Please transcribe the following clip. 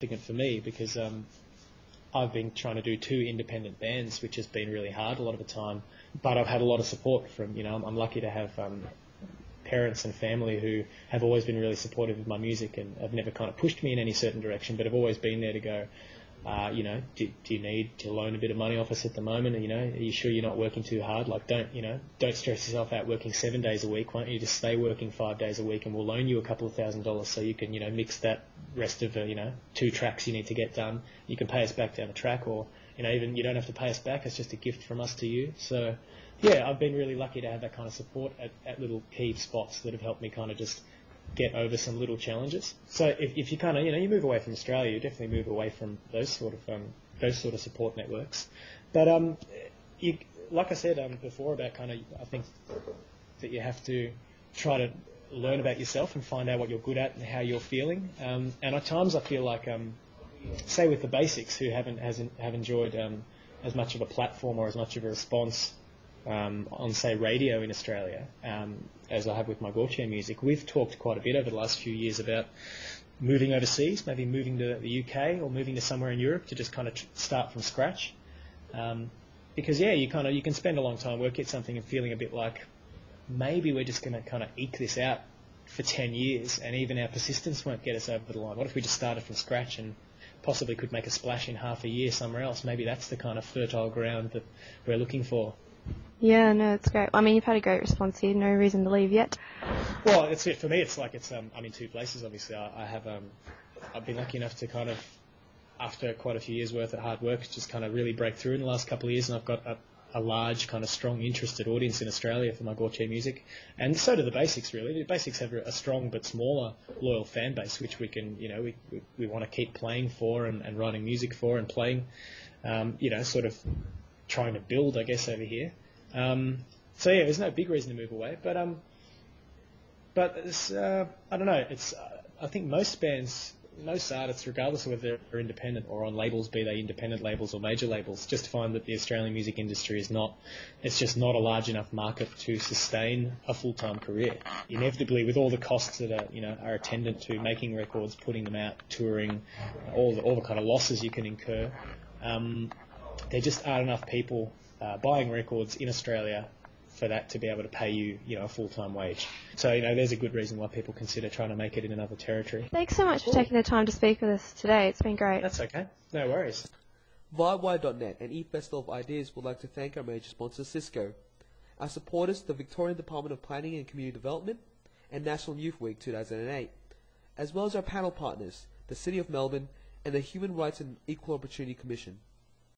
significant for me because I've been trying to do 2 independent bands, which has been really hard a lot of the time. But I've had a lot of support from, I'm lucky to have parents and family who have always been really supportive of my music and have never kind of pushed me in any certain direction, but have always been there to go, do you need to loan a bit of money off us at the moment? Are you sure you're not working too hard? Like, don't stress yourself out working 7 days a week. Why don't you just stay working 5 days a week and we'll loan you a couple of $1,000 so you can, mix that rest of the, 2 tracks you need to get done. You can pay us back down the track, or, even you don't have to pay us back. It's just a gift from us to you. So, yeah, I've been really lucky to have that kind of support at little key spots that have helped me kind of just get over some little challenges. So if you kind of, you move away from Australia, you definitely move away from those sort of support networks. But like I said before about kind of, I think that you have to try to learn about yourself and find out what you're good at and how you're feeling. And at times I feel like, say with the basics, who have enjoyed as much of a platform or as much of a response on, say, radio in Australia, as I have with my Gotye music. We've talked quite a bit over the last few years about moving overseas, maybe moving to the UK or moving to somewhere in Europe to just kind of start from scratch. Because, yeah, you can spend a long time working at something and feeling a bit like maybe we're just going to kind of eke this out for 10 years and even our persistence won't get us over the line. What if we just started from scratch and possibly could make a splash in half a year somewhere else? Maybe that's the kind of fertile ground that we're looking for. Yeah, no, it's great. I mean, you've had a great response here. No reason to leave yet. Well, it's it for me. It's like I'm in 2 places. Obviously, I've been lucky enough to kind of, after quite a few years worth of hard work, just kind of really break through in the last couple of years, and I've got a large kind of strong interested audience in Australia for my Gotye music, and so do the Basics. Really, the Basics have a strong but smaller loyal fan base, which we can we want to keep playing for and writing music for and playing, sort of trying to build, I guess, over here. So yeah, there's no big reason to move away, but it's, I don't know. It's I think most bands, most artists, regardless of whether they're independent or on labels, be they independent labels or major labels, just find that the Australian music industry it's just not a large enough market to sustain a full-time career. Inevitably, with all the costs that are attendant to making records, putting them out, touring, all the kind of losses you can incur, there just aren't enough people buying records in Australia for that to be able to pay you, a full-time wage. So, there's a good reason why people consider trying to make it in another territory. Thanks so much for taking the time to speak with us today. It's been great. That's okay. No worries. Vibewire.net and Efestival Ideas would like to thank our major sponsor, Cisco, our supporters, the Victorian Department of Planning and Community Development and National Youth Week 2008, as well as our panel partners, the City of Melbourne and the Human Rights and Equal Opportunity Commission.